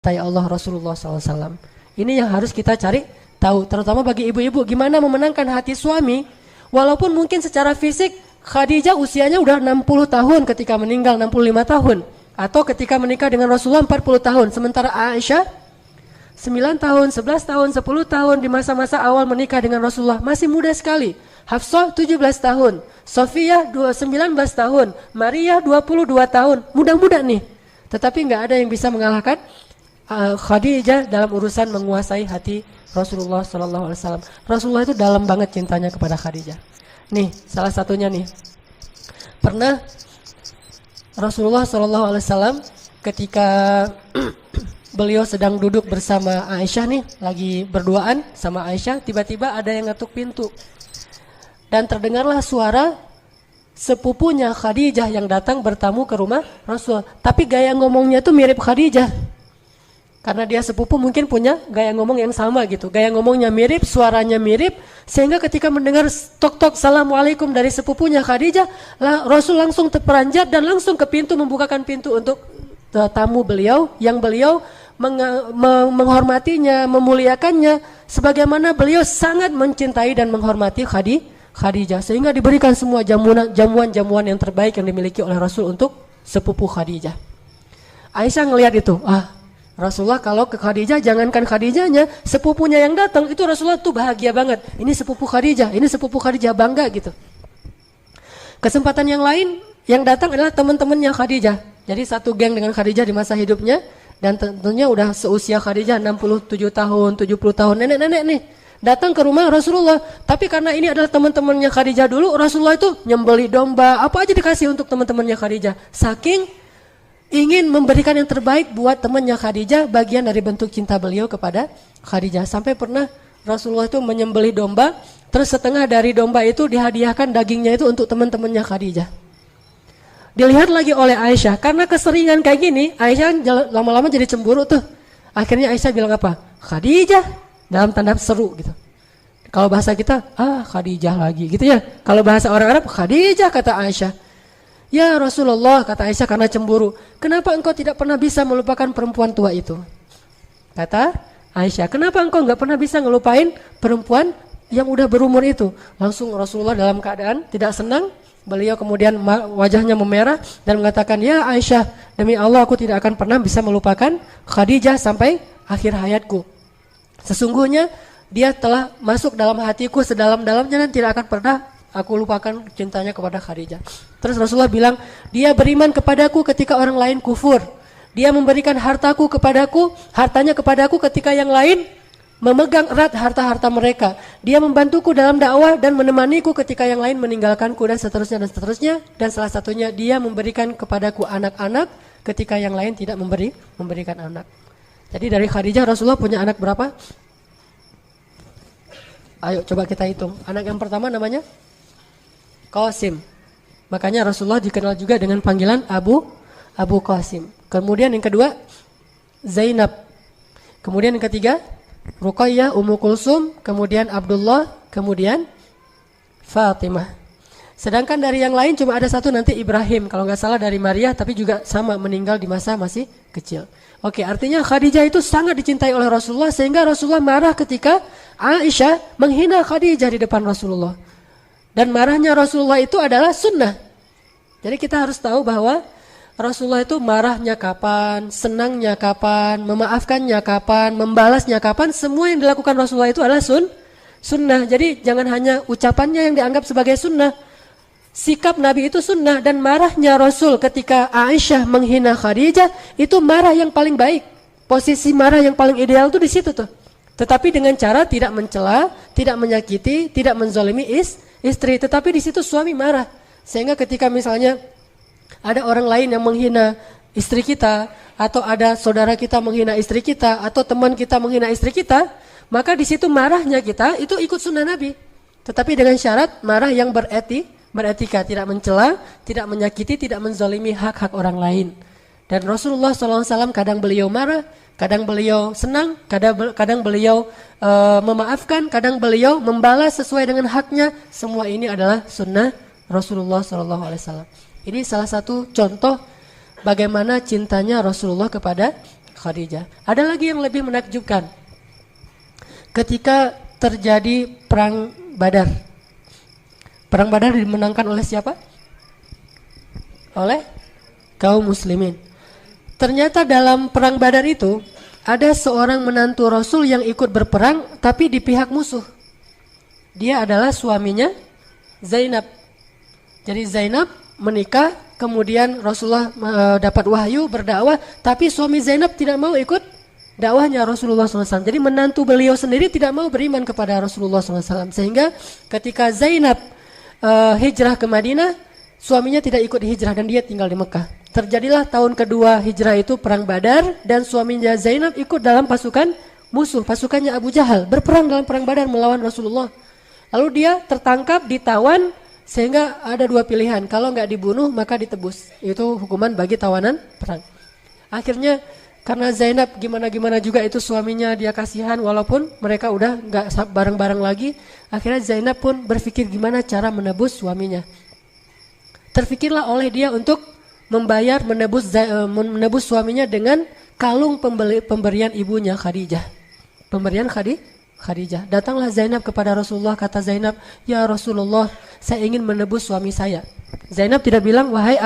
Allah Rasulullah SAW. Ini yang harus kita cari tahu, terutama bagi ibu-ibu, gimana memenangkan hati suami. Walaupun mungkin secara fisik Khadijah usianya udah 60 tahun ketika meninggal, 65 tahun. Atau ketika menikah dengan Rasulullah 40 tahun. Sementara Aisyah 9 tahun, 11 tahun, 10 tahun di masa-masa awal menikah dengan Rasulullah. Masih muda sekali. Hafsah 17 tahun. Sofiyah 19 tahun. Maria 22 tahun. Muda-muda nih. Tetapi nggak ada yang bisa mengalahkan Khadijah dalam urusan menguasai hati Rasulullah SAW. Rasulullah itu dalam banget cintanya kepada Khadijah. Nih, salah satunya nih. Pernah Rasulullah SAW ketika beliau sedang duduk bersama Aisyah nih, lagi berduaan sama Aisyah, tiba-tiba ada yang ngetuk pintu. Dan terdengarlah suara sepupunya Khadijah yang datang bertamu ke rumah Rasul. Tapi gaya ngomongnya tuh mirip Khadijah. Karena dia sepupu mungkin punya gaya ngomong yang sama gitu. Gaya ngomongnya mirip, suaranya mirip. Sehingga ketika mendengar tok-tok Assalamualaikum dari sepupunya Khadijah, Rasul langsung terperanjat dan langsung ke pintu, membukakan pintu untuk tamu beliau. Yang beliau menghormatinya, memuliakannya. Sebagaimana beliau sangat mencintai dan menghormati Khadijah. Sehingga diberikan semua jamuan-jamuan yang terbaik yang dimiliki oleh Rasul untuk sepupu Khadijah. Aisyah ngelihat itu, Rasulullah kalau ke Khadijah, jangankan Khadijahnya, sepupunya yang datang, itu Rasulullah tuh bahagia banget. Ini sepupu Khadijah, bangga gitu. Kesempatan yang lain, yang datang adalah teman-temannya Khadijah. Jadi satu geng dengan Khadijah di masa hidupnya, dan tentunya udah seusia Khadijah 67 tahun, 70 tahun, nenek-nenek nih. Datang ke rumah Rasulullah. Tapi karena ini adalah teman-temannya Khadijah dulu, Rasulullah itu nyembeli domba, apa aja dikasih untuk teman-temannya Khadijah. Saking ingin memberikan yang terbaik buat temannya Khadijah, bagian dari bentuk cinta beliau kepada Khadijah. Sampai pernah Rasulullah itu menyembelih domba, terus setengah dari domba itu dihadiahkan dagingnya itu untuk teman-temannya Khadijah. Dilihat lagi oleh Aisyah, karena keseringan kayak gini, Aisyah lama-lama jadi cemburu tuh. Akhirnya Aisyah bilang apa? Khadijah, dalam tanda seru gitu. Kalau bahasa kita, Khadijah lagi gitu ya. Kalau bahasa orang Arab, Khadijah, kata Aisyah. Ya Rasulullah, kata Aisyah karena cemburu, kenapa engkau tidak pernah bisa melupakan perempuan tua itu? Kata Aisyah, kenapa engkau nggak pernah bisa ngelupain perempuan yang udah berumur itu? Langsung Rasulullah dalam keadaan tidak senang, beliau kemudian wajahnya memerah dan mengatakan, ya Aisyah, demi Allah aku tidak akan pernah bisa melupakan Khadijah sampai akhir hayatku. Sesungguhnya dia telah masuk dalam hatiku sedalam-dalamnya dan tidak akan pernah aku lupakan cintanya kepada Khadijah. Terus Rasulullah bilang, dia beriman kepadaku ketika orang lain kufur. Dia memberikan hartanya kepadaku ketika yang lain memegang erat harta-harta mereka. Dia membantuku dalam dakwah dan menemaniku ketika yang lain meninggalkanku dan seterusnya dan seterusnya. Dan salah satunya dia memberikan kepadaku anak-anak ketika yang lain tidak memberikan anak. Jadi dari Khadijah Rasulullah punya anak berapa? Ayo coba kita hitung. Anak yang pertama namanya Qasim. Makanya Rasulullah dikenal juga dengan panggilan Abu Qasim. Kemudian yang kedua Zainab. Kemudian yang ketiga Ruqayyah, Ummu Kulsum, kemudian Abdullah, kemudian Fatimah. Sedangkan dari yang lain cuma ada satu nanti Ibrahim, kalau nggak salah dari Maria, tapi juga sama meninggal di masa masih kecil. Oke, artinya Khadijah itu sangat dicintai oleh Rasulullah sehingga Rasulullah marah ketika Aisyah menghina Khadijah di depan Rasulullah. Dan marahnya Rasulullah itu adalah sunnah. Jadi kita harus tahu bahwa Rasulullah itu marahnya kapan, senangnya kapan, memaafkannya kapan, membalasnya kapan, semua yang dilakukan Rasulullah itu adalah sunnah. Jadi jangan hanya ucapannya yang dianggap sebagai sunnah. Sikap Nabi itu sunnah, dan marahnya Rasul ketika Aisyah menghina Khadijah itu marah yang paling baik. Posisi marah yang paling ideal itu di situ tuh. Tetapi dengan cara tidak mencela, tidak menyakiti, tidak menzalimi istri, tetapi di situ suami marah. Sehingga ketika misalnya ada orang lain yang menghina istri kita, atau ada saudara kita menghina istri kita, atau teman kita menghina istri kita, maka di situ marahnya kita itu ikut sunnah Nabi. Tetapi dengan syarat marah yang beretika, tidak mencela, tidak menyakiti, tidak menzalimi hak-hak orang lain. Dan Rasulullah SAW kadang beliau marah, kadang beliau senang, kadang beliau memaafkan, kadang beliau membalas sesuai dengan haknya. Semua ini adalah sunnah Rasulullah SAW. Ini salah satu contoh bagaimana cintanya Rasulullah kepada Khadijah. Ada lagi yang lebih menakjubkan. Ketika terjadi perang Badar. Perang Badar dimenangkan oleh siapa? Oleh kaum muslimin. Ternyata dalam perang Badar itu ada seorang menantu Rasul yang ikut berperang tapi di pihak musuh. Dia adalah suaminya Zainab. Jadi Zainab menikah, kemudian Rasulullah dapat wahyu berdakwah, tapi suami Zainab tidak mau ikut dakwahnya Rasulullah SAW. Jadi menantu beliau sendiri tidak mau beriman kepada Rasulullah SAW. Sehingga ketika Zainab hijrah ke Madinah, suaminya tidak ikut hijrah dan dia tinggal di Mekah. Terjadilah tahun kedua hijrah itu perang Badar dan suaminya Zainab ikut dalam pasukan musuh, pasukannya Abu Jahal, berperang dalam perang Badar melawan Rasulullah. Lalu dia tertangkap, ditawan, sehingga ada dua pilihan, kalau nggak dibunuh maka ditebus. Itu hukuman bagi tawanan perang. Akhirnya karena Zainab gimana-gimana juga itu suaminya dia kasihan walaupun mereka udah nggak bareng-bareng lagi. Akhirnya Zainab pun berpikir gimana cara menebus suaminya. Terfikirlah oleh dia untuk membayar menebus suaminya dengan kalung pemberian ibunya Khadijah. Pemberian Khadijah. Datanglah Zainab kepada Rasulullah, kata Zainab, "Ya Rasulullah, saya ingin menebus suami saya." Zainab tidak bilang wahai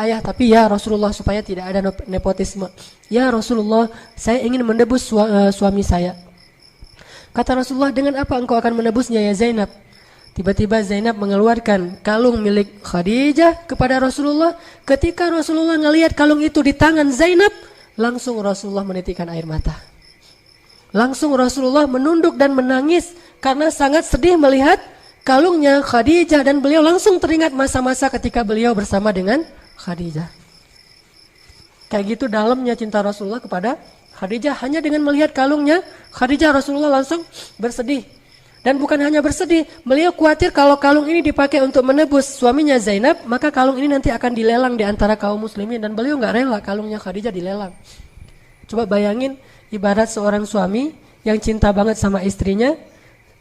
ayah, tapi ya Rasulullah, supaya tidak ada nepotisme. "Ya Rasulullah, saya ingin menebus suami saya." Kata Rasulullah, "Dengan apa engkau akan menebusnya ya Zainab?" Tiba-tiba Zainab mengeluarkan kalung milik Khadijah kepada Rasulullah. Ketika Rasulullah ngelihat kalung itu di tangan Zainab, langsung Rasulullah menitikkan air mata. Langsung Rasulullah menunduk dan menangis karena sangat sedih melihat kalungnya Khadijah, dan beliau langsung teringat masa-masa ketika beliau bersama dengan Khadijah. Kayak gitu dalamnya cinta Rasulullah kepada Khadijah. Hanya dengan melihat kalungnya Khadijah, Rasulullah langsung bersedih. Dan bukan hanya bersedih, beliau khawatir kalau kalung ini dipakai untuk menebus suaminya Zainab, maka kalung ini nanti akan dilelang di antara kaum muslimin, dan beliau nggak rela kalungnya Khadijah dilelang. Coba bayangin, ibarat seorang suami yang cinta banget sama istrinya,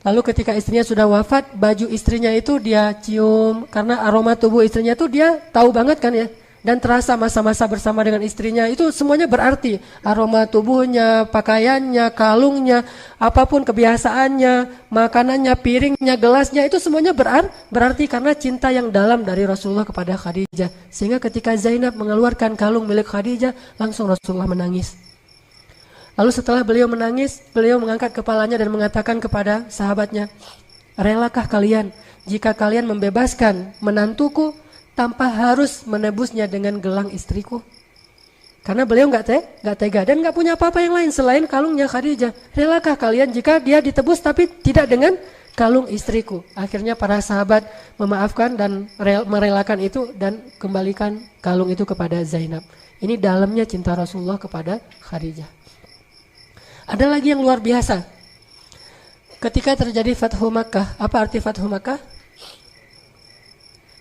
lalu ketika istrinya sudah wafat, baju istrinya itu dia cium, karena aroma tubuh istrinya itu dia tahu banget kan ya, dan terasa masa-masa bersama dengan istrinya, itu semuanya berarti. Aroma tubuhnya, pakaiannya, kalungnya, apapun kebiasaannya, makanannya, piringnya, gelasnya, itu semuanya berarti karena cinta yang dalam dari Rasulullah kepada Khadijah. Sehingga ketika Zainab mengeluarkan kalung milik Khadijah, langsung Rasulullah menangis. Lalu setelah beliau menangis, beliau mengangkat kepalanya dan mengatakan kepada sahabatnya, "Relakah kalian jika kalian membebaskan menantuku tanpa harus menebusnya dengan gelang istriku?" Karena beliau nggak tega dan nggak punya apa-apa yang lain selain kalungnya Khadijah. "Relakah kalian jika dia ditebus tapi tidak dengan kalung istriku?" Akhirnya para sahabat memaafkan dan merelakan itu dan kembalikan kalung itu kepada Zainab. Ini dalamnya cinta Rasulullah kepada Khadijah. Ada lagi yang luar biasa. Ketika terjadi Fathu Makkah, apa arti Fathu Makkah?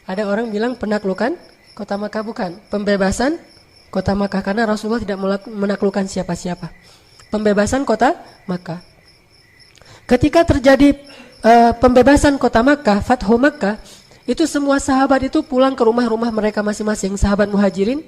Ada orang bilang penaklukan kota Makkah, bukan. Pembebasan kota Makkah, karena Rasulullah tidak menaklukkan siapa-siapa. Pembebasan kota Makkah. Ketika terjadi pembebasan kota Makkah, Fathu Makkah, itu semua sahabat itu pulang ke rumah-rumah mereka masing-masing. Sahabat Muhajirin,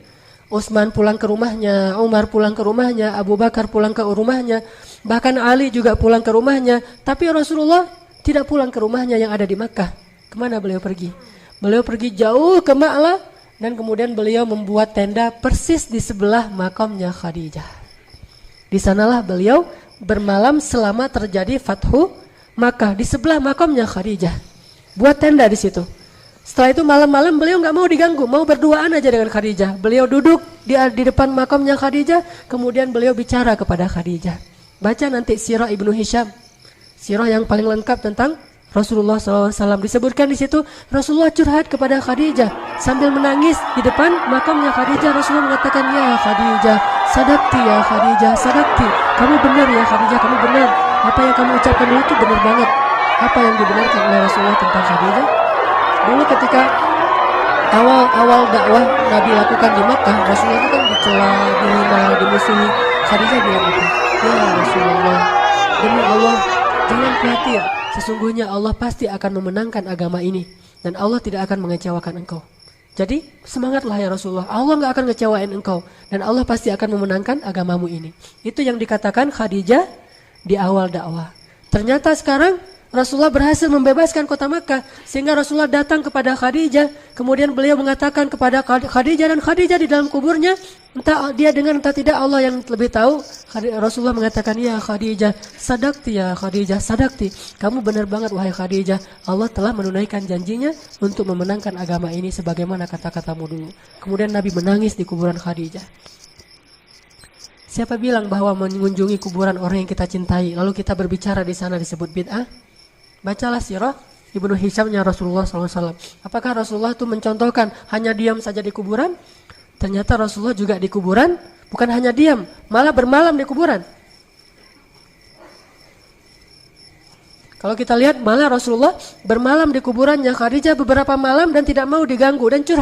Utsman pulang ke rumahnya, Umar pulang ke rumahnya, Abu Bakar pulang ke rumahnya, bahkan Ali juga pulang ke rumahnya. Tapi Rasulullah tidak pulang ke rumahnya yang ada di Makkah. Kemana beliau pergi? Beliau pergi jauh ke Ma'lah, dan kemudian beliau membuat tenda persis di sebelah makamnya Khadijah. Di sanalah beliau bermalam selama terjadi Fathu Makkah, di sebelah makamnya Khadijah. Buat tenda di situ. Setelah itu malam-malam beliau nggak mau diganggu, mau berduaan aja dengan Khadijah. Beliau duduk di depan makamnya Khadijah, kemudian beliau bicara kepada Khadijah. Baca nanti Sirah Ibnu Hisham, sirah yang paling lengkap tentang Rasulullah SAW. Disebutkan di situ Rasulullah curhat kepada Khadijah sambil menangis di depan makamnya Khadijah. Rasulullah mengatakan, "Ya Khadijah, sadaqti ya Khadijah, sadaqti. Kamu benar ya Khadijah, kamu benar. Apa yang kamu ucapkan dulu itu benar banget." Apa yang dibenarkan oleh Rasulullah tentang Khadijah? Dulu ketika awal-awal dakwah Nabi lakukan di Makkah, Rasulullah itu kan dicela, dihina, dimusuhi. Khadijah bilang apa? "Ya Rasulullah, demi Allah, jangan khawatir. Sesungguhnya Allah pasti akan memenangkan agama ini, dan Allah tidak akan mengecewakan engkau." Jadi semangatlah ya Rasulullah, Allah nggak akan ngecewain engkau dan Allah pasti akan memenangkan agamamu ini. Itu yang dikatakan Khadijah di awal dakwah. Ternyata sekarang Rasulullah berhasil membebaskan kota Makkah sehingga Rasulullah datang kepada Khadijah, kemudian beliau mengatakan kepada Khadijah dan Khadijah di dalam kuburnya, entah dia dengar entah tidak Allah yang lebih tahu. Rasulullah mengatakan, ya Khadijah, sadaqti ya Khadijah, sadaqti. Kamu benar banget wahai Khadijah. Allah telah menunaikan janjinya untuk memenangkan agama ini sebagaimana kata-katamu dulu. Kemudian Nabi menangis di kuburan Khadijah. Siapa bilang bahwa mengunjungi kuburan orang yang kita cintai lalu kita berbicara di sana disebut bid'ah? Bacalah sirah Ibnu Hisyamnya Rasulullah SAW. Apakah Rasulullah itu mencontohkan hanya diam saja di kuburan? Ternyata Rasulullah juga di kuburan bukan hanya diam, malah bermalam di kuburan. Kalau kita lihat malah Rasulullah bermalam di kuburannya Khadijah beberapa malam dan tidak mau diganggu dan curhat.